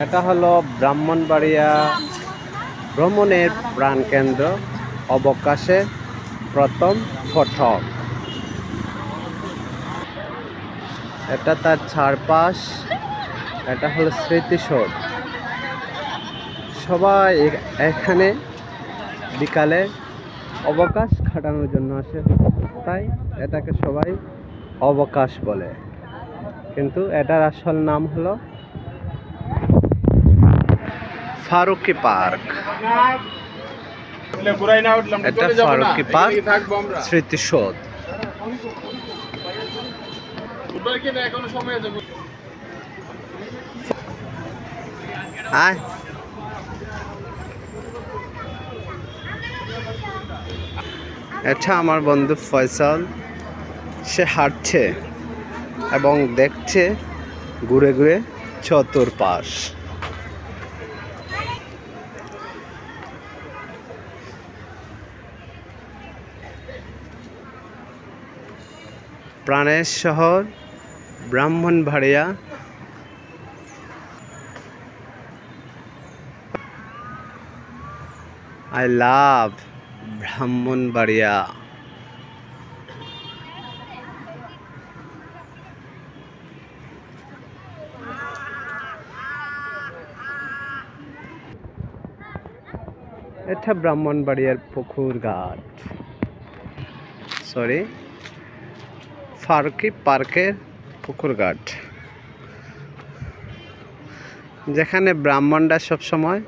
এটা হলো ব্রাহ্মণবাড়িয়া ভ্রমণের প্রাণকেন্দ্র, অবকাশের প্রথম ফটক। এটা তার চারপাশ, এটা হলো স্মৃতিসৌধ। সবাই এখানে বিকালে অবকাশ কাটানোর জন্য আসে, তাই এটাকে সবাই অবকাশ বলে। কিন্তু এটার আসল নাম হলো ফারুকি পার্ক। এটা ফারুকি পার্ক স্মৃতিসৌধ। এটা আমার বন্ধু ফয়সাল, সে হাঁটছে এবং দেখছে ঘুরে ঘুরে চতুর্পাশ। প্রাণের শহর ব্রাহ্মণবাড়িয়া। I love Brahmanbaria. এটা ব্রাহ্মণবাড়িয়ার পুকুর ঘাট, সরি ফারুকি পার্কের পুকুর ঘাট, যেখানে ব্রাহ্মণরা সবসময়